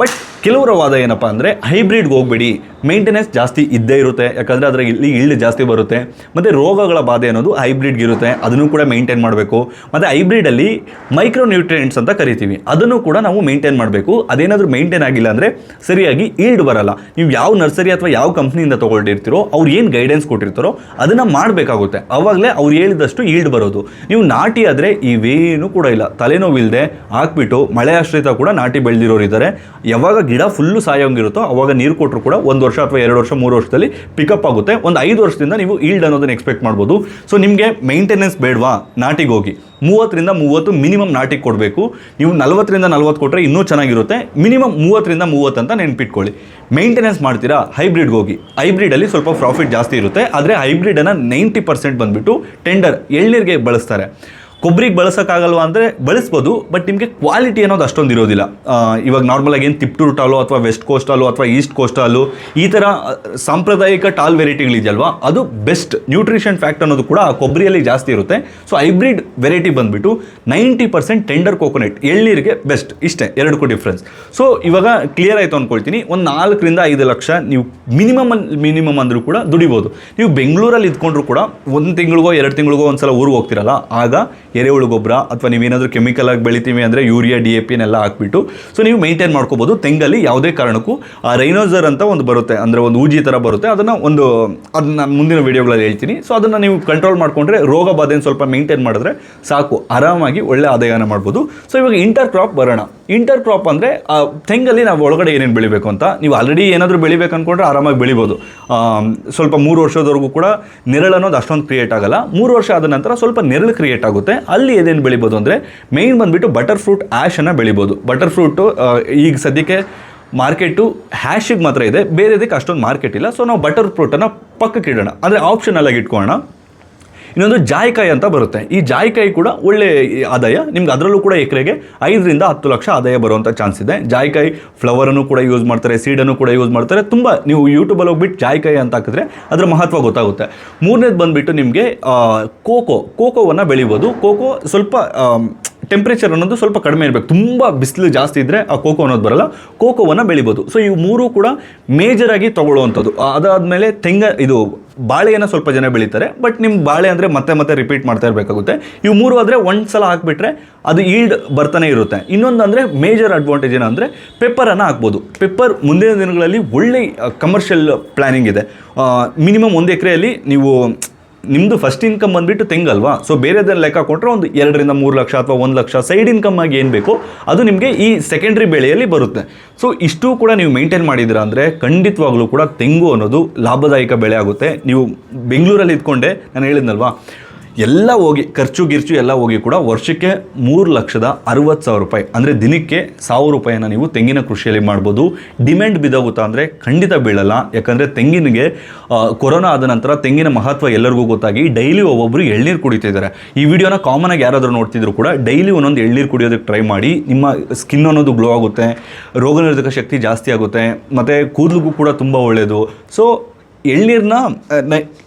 ಬಟ್ ಕೆಲವರ ವಾದ ಏನಪ್ಪ ಅಂದರೆ ಹೈಬ್ರಿಡ್ಗೆ ಹೋಗಬೇಡಿ, ಮೇಂಟೆನೆನ್ಸ್ ಜಾಸ್ತಿ ಇದ್ದೇ ಇರುತ್ತೆ, ಯಾಕಂದರೆ ಅದರ ಇಲ್ಲಿ ಈಲ್ಡ್ ಜಾಸ್ತಿ ಬರುತ್ತೆ. ಮತ್ತು ರೋಗಗಳ ಬಾಧೆ ಅನ್ನೋದು ಹೈಬ್ರಿಡ್ಗೆ ಇರುತ್ತೆ, ಅದನ್ನು ಕೂಡ ಮೇಂಟೈನ್ ಮಾಡಬೇಕು. ಮತ್ತು ಹೈಬ್ರಿಡಲ್ಲಿ ಮೈಕ್ರೋ ನ್ಯೂಟ್ರಿಯೆಂಟ್ಸ್ ಅಂತ ಕರಿತೀವಿ, ಅದನ್ನು ಕೂಡ ನಾವು ಮೇಂಟೈನ್ ಮಾಡಬೇಕು. ಅದೇನಾದರೂ ಮೇಂಟೈನ್ ಆಗಿಲ್ಲ ಅಂದರೆ ಸರಿಯಾಗಿ ಈಲ್ಡ್ ಬರಲ್ಲ. ನೀವು ಯಾವ ನರ್ಸರಿ ಅಥವಾ ಯಾವ ಕಂಪ್ನಿಯಿಂದ ತೊಗೊಂಡಿರ್ತೀರೋ ಅವ್ರು ಏನು ಗೈಡೆನ್ಸ್ ಕೊಟ್ಟಿರ್ತಾರೋ ಅದನ್ನು ಮಾಡಬೇಕಾಗುತ್ತೆ. ಆವಾಗಲೇ ಅವ್ರು ಹೇಳಿದಷ್ಟು ಈಲ್ಡ್ ಬರೋದು. ನೀವು ನಾಟಿ ಆದರೆ ಇವೇನೂ ಕೂಡ ಇಲ್ಲ, ತಲೆನೋವಿಲ್ಲದೆ ಹಾಕ್ಬಿಟ್ಟು ಮಳೆ ಆಶ್ರಿತ ಕೂಡ ನಾಟಿ ಬೆಳೆದಿರೋರು ಇದ್ದಾರೆ. ಯಾವಾಗ ಗಿಡ ಫುಲ್ಲು ಸಾಯೋಂಗಿರುತ್ತೋ ಅವಾಗ ನೀರು ಕೊಟ್ಟರು ಕೂಡ 1 ವರ್ಷ ಅಥವಾ 2 ವರ್ಷ 3 ವರ್ಷದಲ್ಲಿ ಪಿಕಪ್ ಆಗುತ್ತೆ. ಒಂದು 5 ವರ್ಷದಿಂದ ನೀವು ಈಲ್ಡ್ ಅನ್ನೋದನ್ನು ಎಕ್ಸ್ಪೆಕ್ಟ್ ಮಾಡ್ಬೋದು. ಸೊ ನಿಮಗೆ ಮೇಂಟೆನೆನ್ಸ್ ಬೇಡವಾ, ನಾಟಿಗೆ ಹೋಗಿ 30ರಿಂದ 30 ಮಿನಿಮಮ್ ನಾಟಿಗೆ ಕೊಡಬೇಕು. ನೀವು 40ರಿಂದ 40 ಕೊಟ್ಟರೆ ಇನ್ನೂ ಚೆನ್ನಾಗಿರುತ್ತೆ. ಮಿನಿಮಮ್ 30ರಿಂದ 30 ಅಂತ ನೆನ್ಪಿಟ್ಕೊಳ್ಳಿ. ಮೇಂಟೆನೆನ್ಸ್ ಮಾಡ್ತೀರಾ, ಹೈಬ್ರಿಡ್ಗೆ ಹೋಗಿ. ಹೈಬ್ರಿಡಲ್ಲಿ ಸ್ವಲ್ಪ ಪ್ರಾಫಿಟ್ ಜಾಸ್ತಿ ಇರುತ್ತೆ. ಆದರೆ ಹೈಬ್ರಿಡನ್ನು 90% ಬಂದುಬಿಟ್ಟು ಟೆಂಡರ್ ಎಳ್ನೀರಿಗೆ ಬಳಸ್ತಾರೆ. ಕೊಬ್ಬರಿಗೆ ಬಳಸೋಕ್ಕಾಗಲ್ವಾ ಅಂದರೆ ಬಳಸ್ಬೋದು, ಬಟ್ ನಿಮಗೆ ಕ್ವಾಲಿಟಿ ಅನ್ನೋದು ಅಷ್ಟೊಂದು ಇರೋದಿಲ್ಲ. ಇವಾಗ ನಾರ್ಮಲಾಗಿ ಏನು ತಿಪ್ಟೂರು ಟಾಲು ಅಥವಾ ವೆಸ್ಟ್ ಕೋಸ್ಟಾಲು ಅಥವಾ ಈಸ್ಟ್ ಕೋಸ್ಟಾಲು ಈ ಥರ ಸಾಂಪ್ರದಾಯಿಕ ಟಾಲ್ ವೆರೈಟಿಗಳಿದೆಯಲ್ವಾ, ಅದು ಬೆಸ್ಟ್. ನ್ಯೂಟ್ರಿಷನ್ ಫ್ಯಾಕ್ಟ್ ಅನ್ನೋದು ಕೂಡ ಆ ಕೊಬ್ಬರಿಯಲ್ಲಿ ಜಾಸ್ತಿ ಇರುತ್ತೆ. ಸೊ ಹೈಬ್ರಿಡ್ ವೆರೈಟಿ ಬಂದುಬಿಟ್ಟು 90% ಟೆಂಡರ್ ಕೋಕೋನಟ್, ಎಳ್ನೀರಿಗೆ ಬೆಸ್ಟ್. ಇಷ್ಟೇ ಎರಡಕ್ಕೂ ಡಿಫ್ರೆನ್ಸ್. ಸೊ ಇವಾಗ ಕ್ಲಿಯರ್ ಆಯಿತು ಅಂದ್ಕೊಳ್ತೀನಿ. ಒಂದು 4 ರಿಂದ 5 ಲಕ್ಷ ನೀವು ಮಿನಿಮಮ್ ಅಂದರೂ ಕೂಡ ದುಡಿಬೋದು. ನೀವು ಬೆಂಗಳೂರಲ್ಲಿ ಇದ್ಕೊಂಡ್ರು ಕೂಡ 1 ತಿಂಗಳಿಗೋ 2 ತಿಂಗಳಿಗೋ ಒಂದ್ಸಲ ಊರಿಗೆ ಹೋಗ್ತಿರಲ್ಲ, ಆಗ ಎರೆಹುಳು ಗೊಬ್ಬರ ಅಥವಾ ನೀವೇನಾದರೂ ಕೆಮಿಕಲ್ ಆಗಿ ಬೆಳಿತೀವಿ ಅಂದರೆ ಯೂರಿಯಾ DAP ಹಾಕ್ಬಿಟ್ಟು ಸೊ ನೀವು ಮೇಂಟೈನ್ ಮಾಡ್ಕೋಬೋದು. ತೆಂಗಲ್ಲಿ ಯಾವುದೇ ಕಾರಣಕ್ಕೂ ರೈನೋಸರ್ ಅಂತ ಒಂದು ಬರುತ್ತೆ, ಅಂದರೆ ಒಂದು ಊಜಿ ಥರ ಬರುತ್ತೆ, ಅದನ್ನು ನಾನು ಮುಂದಿನ ವೀಡಿಯೋಗಳಲ್ಲಿ ಹೇಳ್ತೀನಿ. ಸೊ ಅದನ್ನು ನೀವು ಕಂಟ್ರೋಲ್ ಮಾಡಿಕೊಂಡ್ರೆ ರೋಗ ಬಾಧೆಯನ್ನು ಸ್ವಲ್ಪ ಮೇಂಟೈನ್ ಮಾಡಿದ್ರೆ ಸಾಕು, ಆರಾಮಾಗಿ ಒಳ್ಳೆ ಆದಾಯನ ಮಾಡ್ಬೋದು. ಸೊ ಇವಾಗ ಇಂಟರ್ ಕ್ರಾಪ್ ಬರೋಣ. ಇಂಟರ್ ಕ್ರಾಪ್ ಅಂದರೆ ತೆಂಗಲ್ಲಿ ನಾವು ಒಳಗಡೆ ಏನೇನು ಬೆಳಿಬೇಕು ಅಂತ, ನೀವು ಆಲ್ರೆಡಿ ಏನಾದರೂ ಬೆಳಿಬೇಕು ಅಂದ್ಕೊಂಡ್ರೆ ಆರಾಮಾಗಿ ಬೆಳಿಬೋದು. ಸ್ವಲ್ಪ 3 ವರ್ಷದವರೆಗೂ ಕೂಡ ನೆರಳು ಅನ್ನೋದು ಅಷ್ಟೊಂದು ಕ್ರಿಯೇಟ್ ಆಗಲ್ಲ. 3 ವರ್ಷ ಆದ ನಂತರ ಸ್ವಲ್ಪ ನೆರಳು ಕ್ರಿಯೇಟ್ ಆಗುತ್ತೆ. ಅಲ್ಲಿ ಏನೇನು ಬೆಳಿಬೋದು ಅಂದರೆ ಮೇಯ್ನ್ ಬಂದುಬಿಟ್ಟು ಬಟರ್ ಫ್ರೂಟ್ ಆ್ಯಶನ್ನು ಬೆಳಿಬೋದು. ಬಟರ್ ಫ್ರೂಟು ಈಗ ಸದ್ಯಕ್ಕೆ ಮಾರ್ಕೆಟು ಹ್ಯಾಶಿಗೆ ಮಾತ್ರ ಇದೆ, ಬೇರೆದಕ್ಕೆ ಅಷ್ಟೊಂದು ಮಾರ್ಕೆಟ್ ಇಲ್ಲ. ಸೊ ನಾವು ಬಟರ್ ಫ್ರೂಟನ್ನು ಪಕ್ಕಕ್ಕೆ ಇಡೋಣ, ಅಂದರೆ ಆಪ್ಷನಲ್ ಆಗಿ ಇಟ್ಕೊಳ್ಳೋಣ. ಇನ್ನೊಂದು ಜಾಯಿಕಾಯಿ ಅಂತ ಬರುತ್ತೆ. ಈ ಜಾಯಿಕಾಯಿ ಕೂಡ ಒಳ್ಳೆ ಆದಾಯ ನಿಮ್ಗೆ, ಅದರಲ್ಲೂ ಕೂಡ ಎಕರೆಗೆ 5 ರಿಂದ 10 ಲಕ್ಷ ಆದಾಯ ಬರುವಂಥ ಚಾನ್ಸ್ ಇದೆ. ಜಾಯಿಕಾಯಿ ಫ್ಲವರನ್ನು ಕೂಡ ಯೂಸ್ ಮಾಡ್ತಾರೆ, ಸೀಡನ್ನು ಕೂಡ ಯೂಸ್ ಮಾಡ್ತಾರೆ. ತುಂಬ ನೀವು ಯೂಟ್ಯೂಬಲ್ಲಿ ಹೋಗ್ಬಿಟ್ಟು ಜಾಯಿಕಾಯಿ ಅಂತ ಹಾಕಿದ್ರೆ ಅದರ ಮಹತ್ವ ಗೊತ್ತಾಗುತ್ತೆ. 3ನೇದು ಬಂದುಬಿಟ್ಟು ನಿಮಗೆ ಕೋಕೋವನ್ನು ಬೆಳಿಬೋದು. ಕೋಕೋ ಸ್ವಲ್ಪ ಟೆಂಪ್ರೇಚರ್ ಅನ್ನೋದು ಸ್ವಲ್ಪ ಕಡಿಮೆ ಇರಬೇಕು, ತುಂಬ ಬಿಸಿಲು ಜಾಸ್ತಿ ಇದ್ದರೆ ಆ ಕೋಕೋ ಅನ್ನೋದು ಬರಲ್ಲ. ಕೋಕೋವನ್ನು ಬೆಳಿಬೋದು. ಸೊ ಇವು 3 ಕೂಡ ಮೇಜರಾಗಿ ತೊಗೊಳ್ಳುವಂಥದ್ದು. ಅದಾದಮೇಲೆ ಇದು ಬಾಳೆಯನ್ನು ಸ್ವಲ್ಪ ಜನ ಬೆಳೀತಾರೆ, ಬಟ್ ನಿಮ್ಮ ಬಾಳೆ ಅಂದರೆ ಮತ್ತೆ ರಿಪೀಟ್ ಮಾಡ್ತಾ ಇರಬೇಕಾಗುತ್ತೆ. ಇವು 3 ಆದರೆ ಒಂದು ಸಲ ಹಾಕಿಬಿಟ್ರೆ ಅದು ಈಲ್ಡ್ ಬರ್ತಾನೆ ಇರುತ್ತೆ. ಇನ್ನೊಂದು ಅಂದರೆ ಮೇಜರ್ ಅಡ್ವಾಂಟೇಜ್ ಏನಂದರೆ ಪೆಪ್ಪರನ್ನು ಹಾಕ್ಬೋದು. ಪೆಪ್ಪರ್ ಮುಂದಿನ ದಿನಗಳಲ್ಲಿ ಒಳ್ಳೆ ಕಮರ್ಷಿಯಲ್ ಪ್ಲ್ಯಾನಿಂಗ್ ಇದೆ. ಮಿನಿಮಮ್ 1 ಎಕರೆಯಲ್ಲಿ ನೀವು ನಿಮ್ಮದು ಫಸ್ಟ್ ಇನ್ಕಮ್ ಬಂದುಬಿಟ್ಟು ತೆಂಗಲ್ವಾ, ಸೊ ಬೇರೆದನ್ನು ಲೆಕ್ಕ ಕೊಟ್ಟರೆ ಒಂದು 2 ರಿಂದ 3 ಲಕ್ಷ ಅಥವಾ 1 ಲಕ್ಷ ಸೈಡ್ ಇನ್ಕಮ್ ಆಗಿ ಏನು ಬೇಕೋ ಅದು ನಿಮಗೆ ಈ ಸೆಕೆಂಡ್ರಿ ಬೆಳೆಯಲ್ಲಿ ಬರುತ್ತೆ. ಸೊ ಇಷ್ಟು ಕೂಡ ನೀವು ಮೇಂಟೈನ್ ಮಾಡಿದ್ದೀರಾ ಅಂದರೆ ಖಂಡಿತವಾಗ್ಲೂ ಕೂಡ ತೆಂಗು ಅನ್ನೋದು ಲಾಭದಾಯಕ ಬೆಳೆ ಆಗುತ್ತೆ. ನೀವು ಬೆಂಗಳೂರಲ್ಲಿ ಇದ್ಕೊಂಡೆ ನಾನು ಹೇಳಿದ್ನಲ್ವಾ, ಎಲ್ಲ ಹೋಗಿ ಖರ್ಚು ಎಲ್ಲ ಹೋಗಿ ಕೂಡ ವರ್ಷಕ್ಕೆ 3,60,000 ರೂಪಾಯಿ, ಅಂದರೆ ದಿನಕ್ಕೆ 1,000 ರೂಪಾಯಿನ ನೀವು ತೆಂಗಿನ ಕೃಷಿಯಲ್ಲಿ ಮಾಡ್ಬೋದು. ಡಿಮ್ಯಾಂಡ್ ಬಿದ್ದೋಗುತ್ತಾ ಅಂದರೆ ಖಂಡಿತ ಬೀಳಲ್ಲ. ಯಾಕಂದರೆ ತೆಂಗಿನಿಗೆ ಕೊರೋನಾ ಆದ ನಂತರ ತೆಂಗಿನ ಮಹತ್ವ ಎಲ್ಲರಿಗೂ ಗೊತ್ತಾಗಿ ಡೈಲಿ ಒಬ್ಬೊಬ್ಬರು ಎಳ್ನೀರು ಕುಡಿತಿದ್ದಾರೆ. ಈ ವಿಡಿಯೋನ ಕಾಮನ್ ಆಗಿ ಯಾರಾದರೂ ನೋಡ್ತಿದ್ರು ಕೂಡ ಡೈಲಿ ಒಂದೊಂದು ಎಳ್ನೀರು ಕುಡಿಯೋದಕ್ಕೆ ಟ್ರೈ ಮಾಡಿ. ನಿಮ್ಮ ಸ್ಕಿನ್ ಅನ್ನೋದು ಗ್ಲೋ ಆಗುತ್ತೆ, ರೋಗನಿರೋಧಕ ಶಕ್ತಿ ಜಾಸ್ತಿ ಆಗುತ್ತೆ, ಮತ್ತು ಕೂದಲಿಗೂ ಕೂಡ ತುಂಬ ಒಳ್ಳೆಯದು. ಸೊ ಎಳ್ನೀರನ್ನ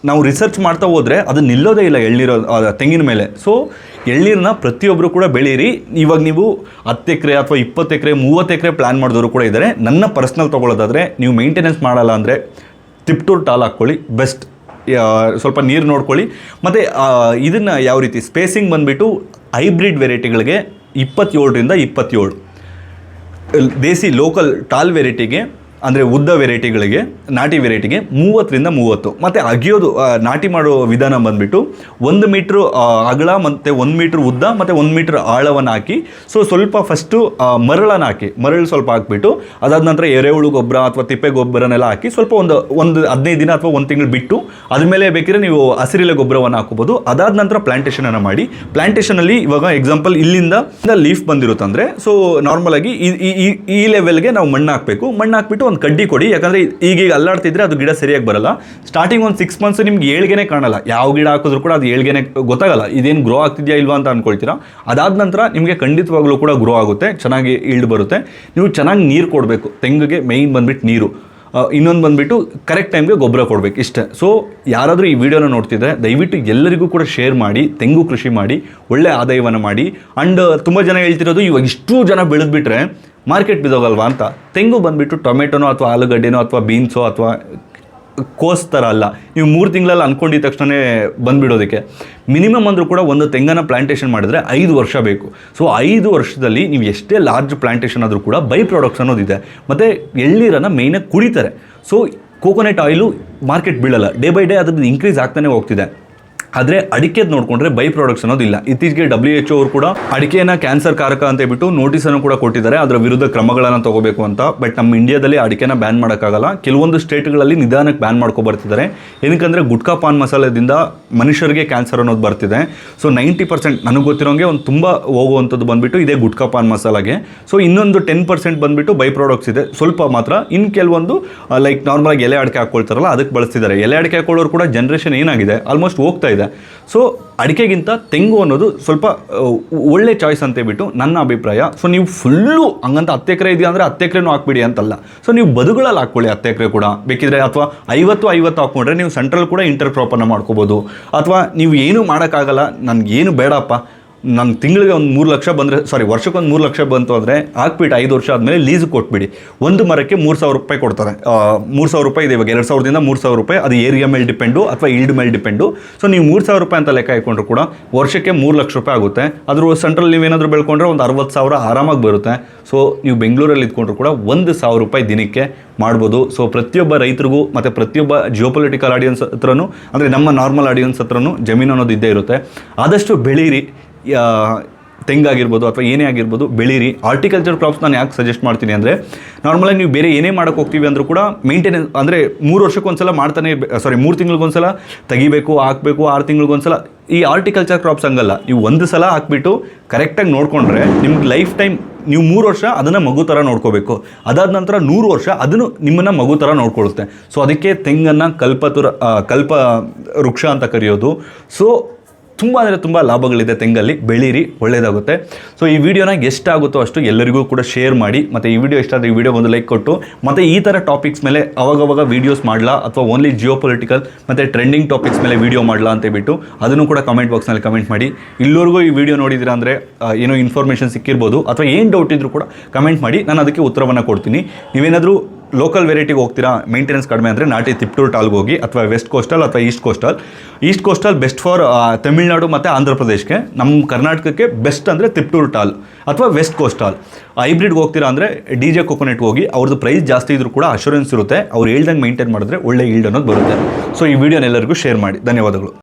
ನಾವು ರಿಸರ್ಚ್ ಮಾಡ್ತಾ ಹೋದರೆ ಅದು ನಿಲ್ಲೋದೇ ಇಲ್ಲ ಎಳ್ನೀರು ತೆಂಗಿನ ಮೇಲೆ. ಸೊ ಎಳ್ನೀರನ್ನ ಪ್ರತಿಯೊಬ್ಬರು ಕೂಡ ಬೆಳೀರಿ. ಇವಾಗ ನೀವು 10 ಎಕರೆ ಅಥವಾ 20 ಎಕರೆ 30 ಎಕರೆ ಪ್ಲ್ಯಾನ್ ಮಾಡಿದವರು ಕೂಡ ಇದ್ದಾರೆ. ನನ್ನ ಪರ್ಸ್ನಲ್ ತೊಗೊಳ್ಳೋದಾದರೆ ನೀವು ಮೇಂಟೆನೆನ್ಸ್ ಮಾಡಲ್ಲ ಅಂದರೆ ತಿಪ್ಟೂರ್ ಟಾಲ್ ಹಾಕ್ಕೊಳ್ಳಿ, ಬೆಸ್ಟ್. ಸ್ವಲ್ಪ ನೀರು ನೋಡ್ಕೊಳ್ಳಿ. ಮತ್ತು ಇದನ್ನು ಯಾವ ರೀತಿ ಸ್ಪೇಸಿಂಗ್ ಬಂದುಬಿಟ್ಟು ಹೈಬ್ರಿಡ್ ವೆರೈಟಿಗಳಿಗೆ 27 ರಿಂದ 27, ದೇಸಿ ಲೋಕಲ್ ಟಾಲ್ ವೆರೈಟಿಗೆ ಅಂದರೆ ಉದ್ದ ವೆರೈಟಿಗಳಿಗೆ, ನಾಟಿ ವೆರೈಟಿಗೆ 30 ರಿಂದ 30. ಮತ್ತು ಅಗಿಯೋದು ನಾಟಿ ಮಾಡೋ ವಿಧಾನ ಬಂದುಬಿಟ್ಟು 1 ಮೀಟ್ರ್ ಅಗಲ ಮತ್ತು 1 ಮೀಟ್ರ್ ಉದ್ದ ಮತ್ತು 1 ಮೀಟ್ರ್ ಆಳವನ್ನು ಹಾಕಿ, ಸೊ ಸ್ವಲ್ಪ ಫಸ್ಟು ಮರಳನ್ನು ಹಾಕಿ, ಮರಳು ಸ್ವಲ್ಪ ಹಾಕಿಬಿಟ್ಟು ಅದಾದ ನಂತರ ಎರೆಹುಳು ಗೊಬ್ಬರ ಅಥವಾ ತಿಪ್ಪೆ ಗೊಬ್ಬರನೆಲ್ಲ ಹಾಕಿ ಸ್ವಲ್ಪ ಒಂದು 15 ದಿನ ಅಥವಾ 1 ತಿಂಗಳು ಬಿಟ್ಟು ಅದ್ಮೇಲೆ ಬೇಕಿದ್ರೆ ನೀವು ಹಸಿರೆಲೆ ಗೊಬ್ಬರವನ್ನು ಹಾಕೋಬೋದು. ಅದಾದ ನಂತರ ಪ್ಲಾಂಟೇಷನನ್ನು ಮಾಡಿ. ಪ್ಲಾಂಟೇಷನಲ್ಲಿ ಇವಾಗ ಎಕ್ಸಾಂಪಲ್ ಇಲ್ಲಿಂದ ಲೀಫ್ ಬಂದಿರುತ್ತಂದರೆ ಸೊ ನಾರ್ಮಲಾಗಿ ಈ ಲೆವೆಲ್ಗೆ ನಾವು ಮಣ್ಣು ಹಾಕಬೇಕು. ಮಣ್ಣು ಹಾಕ್ಬಿಟ್ಟು ಒಂದು ಕಡ್ಡಿ ಕೊಡಿ, ಯಾಕಂದರೆ ಈಗ ಅಲ್ಲಾಡ್ತಿದ್ರೆ ಅದು ಗಿಡ ಸರಿಯಾಗಿ ಬರಲ್ಲ. ಸ್ಟಾರ್ಟಿಂಗ್ ಒಂದು 6 ಮಂತ್ಸ್ ನಿಮ್ಗೆ ಏಳ್ಗೆನೆ ಕಾಣಲ್ಲ, ಯಾವ ಗಿಡ ಹಾಕಿದ್ರು ಕೂಡ ಅದು ಏಳ್ಗೆನೆ ಗೊತ್ತಾಗಲ್ಲ, ಇದೇನು ಗ್ರೋ ಆಗ್ತಿದೆಯಾ ಇಲ್ವಾ ಅಂತ ಅಂದ್ಕೊಳ್ತೀರಾ. ಅದಾದ ನಂತರ ನಿಮಗೆ ಖಂಡಿತವಾಗ್ಲೂ ಕೂಡ ಗ್ರೋ ಆಗುತ್ತೆ, ಚೆನ್ನಾಗಿ ಈಲ್ಡ್ ಬರುತ್ತೆ. ನೀವು ಚೆನ್ನಾಗಿ ನೀರು ಕೊಡಬೇಕು. ತೆಂಗಿಗೆ ಮೇಯ್ನ್ ಬಂದುಬಿಟ್ಟು ನೀರು, ಇನ್ನೊಂದು ಬಂದುಬಿಟ್ಟು ಕರೆಕ್ಟ್ ಟೈಮ್ಗೆ ಗೊಬ್ಬರ ಕೊಡಬೇಕು, ಇಷ್ಟೇ. ಸೊ ಯಾರಾದರೂ ಈ ವಿಡಿಯೋನ ನೋಡ್ತಿದ್ರೆ ದಯವಿಟ್ಟು ಎಲ್ಲರಿಗೂ ಕೂಡ ಶೇರ್ ಮಾಡಿ, ತೆಂಗು ಕೃಷಿ ಮಾಡಿ, ಒಳ್ಳೆ ಆದಾಯವನ್ನು ಮಾಡಿ. ಆ್ಯಂಡ್ ತುಂಬ ಜನ ಹೇಳ್ತಿರೋದು ಇವಾಗ ಇಷ್ಟು ಜನ ಬೆಳೆದ್ಬಿಟ್ರೆ ಮಾರ್ಕೆಟ್ ಬಿದ್ದೋಗಲ್ವಾ ಅಂತ. ತೆಂಗು ಬಂದುಬಿಟ್ಟು ಟೊಮೆಟೊನೋ ಅಥವಾ ಆಲೂಗಡ್ಡೆನೋ ಅಥವಾ ಬೀನ್ಸೋ ಅಥವಾ ಕೋಸ್ ಥರ ಅಲ್ಲ, ನೀವು 3 ತಿಂಗಳಲ್ಲಿ ಅಂದ್ಕೊಂಡಿದ್ದ ತಕ್ಷಣ ಬಂದುಬಿಡೋದಕ್ಕೆ. ಮಿನಿಮಮ್ ಅಂದರೂ ಕೂಡ ಒಂದು ತೆಂಗನ ಪ್ಲಾಂಟೇಷನ್ ಮಾಡಿದ್ರೆ 5 ವರ್ಷ ಬೇಕು. ಸೊ 5 ವರ್ಷದಲ್ಲಿ ನೀವು ಎಷ್ಟೇ ಲಾರ್ಜ್ ಪ್ಲಾಂಟೇಷನ್ ಆದರೂ ಕೂಡ ಬೈ ಪ್ರಾಡಕ್ಟ್ಸ್ ಅನ್ನೋದಿದೆ. ಮತ್ತು ಎಳ್ನೀರನ್ನು ಮೇಯ್ನಾಗಿ ಕುಡಿತಾರೆ. ಸೊ ಕೋಕೋನಟ್ ಆಯಿಲು ಮಾರ್ಕೆಟ್ ಬೀಳಲ್ಲ, ಡೇ ಬೈ ಡೇ ಅದ್ರದ್ದು ಇನ್ಕ್ರೀಸ್ ಆಗ್ತಾನೆ ಹೋಗ್ತಿದೆ. ಆದರೆ ಅಡಿಕೆದು ನೋಡಿಕೊಂಡ್ರೆ ಬೈ ಪ್ರಾಡಕ್ಟ್ಸ್ ಅನ್ನೋದಿಲ್ಲ. ಇತ್ತೀಚೆಗೆ WHO ಅವರು ಕೂಡ ಅಡಿಕೆಯನ್ನು ಕ್ಯಾನ್ಸರ್ ಕಾರಕ ಅಂತ ಹೇಳ್ಬಿಟ್ಟು ನೋಟಿಸನ್ನು ಕೂಡ ಕೊಟ್ಟಿದ್ದಾರೆ, ಅದರ ವಿರುದ್ಧ ಕ್ರಮಗಳನ್ನು ತಗೋಬೇಕು ಅಂತ. ಬಟ್ ನಮ್ಮ ಇಂಡಿಯಾದಲ್ಲಿ ಅಡಿಕೆನ ಬ್ಯಾನ್ ಮಾಡೋಕ್ಕಾಗಲ್ಲ. ಕೆಲವೊಂದು ಸ್ಟೇಟ್ಗಳಲ್ಲಿ ನಿಧಾನಕ್ಕೆ ಬ್ಯಾನ್ ಮಾಡ್ಕೊಬರ್ತಿದ್ದಾರೆ. ಏನಕ್ಕಂದರೆ ಗುಟ್ಕಾ ಪಾನ್ ಮಸಾಲೆದಿಂದ ಮನುಷ್ಯರಿಗೆ ಕ್ಯಾನ್ಸರ್ ಅನ್ನೋದು ಬರ್ತಿದೆ. ಸೊ 90% ನನಗೆ ಗೊತ್ತಿರೋಂಗೆ ಒಂದು ತುಂಬ ಹೋಗುವಂಥದ್ದು ಬಂದುಬಿಟ್ಟು ಇದೇ ಗುಟ್ಕಾ ಪಾನ್ ಮಸಾಲಾಗೆ. ಸೊ ಇನ್ನೊಂದು 10% ಬಂದುಬಿಟ್ಟು ಬೈ ಪ್ರಾಡಕ್ಟ್ಸ್ ಇದೆ, ಸ್ವಲ್ಪ ಮಾತ್ರ. ಇನ್ನು ಕೆಲವೊಂದು ಲೈಕ್ ನಾರ್ಮಲಾಗಿ ಎಲೆ ಅಡಿಕೆ ಹಾಕ್ಕೊಳ್ತಾರಲ್ಲ ಅದಕ್ಕೆ ಬಳಸ್ತಿದ್ದಾರೆ. ಎಲೆ ಅಡಿಕೆ ಹಾಕೊಳ್ಳೋರು ಕೂಡ ಜನ್ರೇಷನ್ ಏನಾಗಿದೆ ಆಲ್ಮೋಸ್ಟ್ ಹೋಗ್ತಾ ಇದೆ. ಸೊ ಅಡಿಕೆಗಿಂತ ತೆಂಗು ಅನ್ನೋದು ಸ್ವಲ್ಪ ಒಳ್ಳೆ ಚಾಯ್ಸ್ ಅಂತೇಳ್ಬಿಟ್ಟು ನನ್ನ ಅಭಿಪ್ರಾಯ. ಸೊ ನೀವು ಫುಲ್ಲು ಹಂಗಂತ 10 ಎಕರೆ ಇದೆಯಾ ಅಂದರೆ 10 ಎಕರೆನೂ ಹಾಕ್ಬಿಡಿ ಅಂತಲ್ಲ. ಸೊ ನೀವು ಬದುಗಳಲ್ಲಿ ಹಾಕ್ಕೊಳ್ಳಿ 10 ಎಕರೆ ಕೂಡ ಬೇಕಿದ್ರೆ, ಅಥವಾ 50 ಹಾಕ್ಕೊಂಡ್ರೆ ನೀವು ಸೆಂಟ್ರಲ್ ಕೂಡ ಇಂಟರ್ ಕ್ರಾಪನ್ನು ಮಾಡ್ಕೋಬೋದು. ಅಥವಾ ನೀವು ಏನೂ ಮಾಡೋಕ್ಕಾಗಲ್ಲ, ನನಗೇನು ಬೇಡಪ್ಪ ನಂಗೆ ತಿಂಗಳಿಗೆ ಒಂದು 3 ಲಕ್ಷ ಬಂದರೆ ವರ್ಷಕ್ಕೆ ಒಂದು 3 ಲಕ್ಷ ಬಂತು ಅಂದರೆ ಹಾಕ್ಬಿಟ್ಟು 5 ವರ್ಷ ಆದಮೇಲೆ ಲೀಸ್ ಕೊಟ್ಬಿಡಿ. ಒಂದು ಮರಕ್ಕೆ 3,000 ರೂಪಾಯಿ ಕೊಡ್ತಾರೆ. 3,000 ರೂಪಾಯಿ ಇದೆ ಇವಾಗ, 2,000ದಿಂದ 3,000 ರೂಪಾಯಿ, ಅದು ಏರಿಯಾ ಮೇಲೆ ಡಿಪೆಂಡು ಅಥವಾ ಈಲ್ಡ್ ಮೇಲೆ ಡಿಪೆಂಡು. ಸೊ ನೀವು 3,000 ರೂಪಾಯಿ ಅಂತ ಲೆಕ್ಕ ಹಾಕೊಂಡ್ರು ಕೂಡ ವರ್ಷಕ್ಕೆ 3 ಲಕ್ಷ ರೂಪಾಯಿ ಆಗುತ್ತೆ. ಅದ್ರ ಸೆಂಟ್ರಲ್ ನೀವೇನಾದರೂ ಬೆಳ್ಕೊಂಡ್ರೆ ಒಂದು 60,000 ಆರಾಮಾಗಿ ಬರುತ್ತೆ. ಸೊ ನೀವು ಬೆಂಗಳೂರಲ್ಲಿ ಇದ್ಕೊಂಡ್ರು ಕೂಡ 1,000 ರೂಪಾಯಿ ದಿನಕ್ಕೆ ಮಾಡ್ಬೋದು. ಸೊ ಪ್ರತಿಯೊಬ್ಬ ರೈತರಿಗೂ ಮತ್ತು ಪ್ರತಿಯೊಬ್ಬ ಜಿಯೋಪೊಲಿಟಿಕಲ್ ಆಡಿಯನ್ಸ್ ಹತ್ರನೂ, ಅಂದರೆ ನಮ್ಮ ನಾರ್ಮಲ್ ಆಡಿಯನ್ಸ್ ಹತ್ರನೂ ಜಮೀನು ಅನ್ನೋದು ಇದ್ದೇ ಇರುತ್ತೆ. ಆದಷ್ಟು ಬೆಳೀರಿ, ತೆಂಗಾಗಿರ್ಬೋದು ಅಥವಾ ಏನೇ ಆಗಿರ್ಬೋದು ಬೆಳೀರಿ. ಆರ್ಟಿಕಲ್ಚರ್ ಕ್ರಾಪ್ಸ್ ನಾನು ಯಾಕೆ ಸಜೆಸ್ಟ್ ಮಾಡ್ತೀನಿ ಅಂದರೆ, ನಾರ್ಮಲಾಗಿ ನೀವು ಬೇರೆ ಏನೇ ಮಾಡೋಕ್ಕೆ ಹೋಗ್ತೀವಿ ಅಂದರೂ ಕೂಡ ಮೇಂಟೆನೆನ್ಸ್ ಅಂದರೆ 3 ವರ್ಷಕ್ಕೊಂದ್ಸಲ ಮಾಡ್ತಾನೆ, 3 ತಿಂಗಳಿಗೊಂದ್ಸಲ ತೆಗಿಬೇಕು, ಹಾಕಬೇಕು, 6 ತಿಂಗಳಿಗೊಂದ್ಸಲ. ಈ ಆರ್ಟಿಕಲ್ಚರ್ ಕ್ರಾಪ್ಸ್ ಹಂಗಲ್ಲ, ನೀವು ಒಂದು ಸಲ ಹಾಕ್ಬಿಟ್ಟು ಕರೆಕ್ಟಾಗಿ ನೋಡಿಕೊಂಡ್ರೆ ನಿಮ್ಗೆ ಲೈಫ್ ಟೈಮ್, ನೀವು 3 ವರ್ಷ ಅದನ್ನು ಮಗು ಥರ ನೋಡ್ಕೋಬೇಕು, ಅದಾದ ನಂತರ 100 ವರ್ಷ ಅದನ್ನು ನಿಮ್ಮನ್ನು ಮಗು ಥರ ನೋಡ್ಕೊಳುತ್ತೆ. ಸೊ ಅದಕ್ಕೆ ತೆಂಗನ್ನು ಕಲ್ಪ ವೃಕ್ಷ ಅಂತ ಕರೆಯೋದು. ಸೊ ತುಂಬ ಅಂದರೆ ತುಂಬ ಲಾಭಗಳಿದೆ ತೆಂಗಲ್ಲಿ, ಬೆಳೀರಿ, ಒಳ್ಳೆಯದಾಗುತ್ತೆ. ಸೊ ಈ ವಿಡಿಯೋನ ಎಷ್ಟಾಗುತ್ತೋ ಅಷ್ಟು ಎಲ್ಲರಿಗೂ ಕೂಡ ಶೇರ್ ಮಾಡಿ, ಮತ್ತು ಈ ವಿಡಿಯೋ ಇಷ್ಟ ಆದರೆ ಈ ವಿಡಿಯೋಗೆ ಒಂದು ಲೈಕ್ ಕೊಟ್ಟು, ಮತ್ತು ಈ ಥರ ಟಾಪಿಕ್ಸ್ ಮೇಲೆ ಅವಾಗವಾಗ ವೀಡಿಯೋಸ್ ಮಾಡಲಾ ಅಥವಾ ಓನ್ಲಿ ಜಿಯೋಪೊಲಿಟಿಕಲ್ ಮತ್ತು ಟ್ರೆಂಡಿಂಗ್ ಟಾಪಿಕ್ಸ್ ಮೇಲೆ ವೀಡಿಯೋ ಮಾಡಲಾ ಅಂತ ಹೇಳ್ಬಿಟ್ಟು ಅದನ್ನು ಕೂಡ ಕಮೆಂಟ್ ಬಾಕ್ಸ್ನಲ್ಲಿ ಕಮೆಂಟ್ ಮಾಡಿ. ಇಲ್ಲಿವರೆಗೂ ಈ ವಿಡಿಯೋ ನೋಡಿದ್ದೀರಾ ಅಂದರೆ ಏನೋ ಇನ್ಫಾರ್ಮೇಷನ್ ಸಿಕ್ಕಿರ್ಬೋದು, ಅಥವಾ ಏನು ಡೌಟ್ ಇದ್ದರೂ ಕೂಡ ಕಮೆಂಟ್ ಮಾಡಿ, ನಾನು ಅದಕ್ಕೆ ಉತ್ತರವನ್ನು ಕೊಡ್ತೀನಿ. ನೀವೇನಾದರೂ ಲೋಕಲ್ ವೆರೈಟಿಗೆ ಹೋಗ್ತೀರಾ, ಮೇಂಟೆನೆನ್ಸ್ ಕಡಿಮೆ ಅಂದರೆ ನಾಟಿ ತಿಪ್ಟೂರು ಟಾಲ್ಗೆ ಹೋಗಿ, ಅಥವಾ ವೆಸ್ಟ್ ಕೋಸ್ಟಲ್ ಅಥವಾ East coastal best for Tamil Nadu ಮತ್ತು ಆಂಧ್ರ ಪ್ರದೇಶಕ್ಕೆ. ನಮ್ಮ ಕರ್ನಾಟಕಕ್ಕೆ ಬೆಸ್ಟ್ ಅಂದರೆ ತಿಪ್ಟೂರು ಟಾಲ್ ಅಥವಾ ವೆಸ್ಟ್ ಕೋಸ್ಟಲ್. ಹೈಬ್ರಿಡ್ಗೆ ಹೋಗ್ತೀರಾ ಅಂದರೆ DJ ಕೊಕೊನೆಟ್ಗೆ ಹೋಗಿ, ಅವ್ರದ್ದು ಪ್ರೈಸ್ ಜಾಸ್ತಿ ಇದ್ರೂ ಕೂಡ ಅಶ್ಯೂರೆನ್ಸ್ ಇರುತ್ತೆ, ಅವ್ರು ಹೇಳ್ದಂಗೆ ಮೇಂಟೈನ್ ಮಾಡಿದ್ರೆ ಒಳ್ಳೆ ಈಲ್ಡ್ ಅನ್ನೋದು ಬರುತ್ತೆ. ಸೊ ಈ ವಿಡಿಯೋನ ಎಲ್ಲರಿಗೂ ಶೇರ್ ಮಾಡಿ. ಧನ್ಯವಾದಗಳು.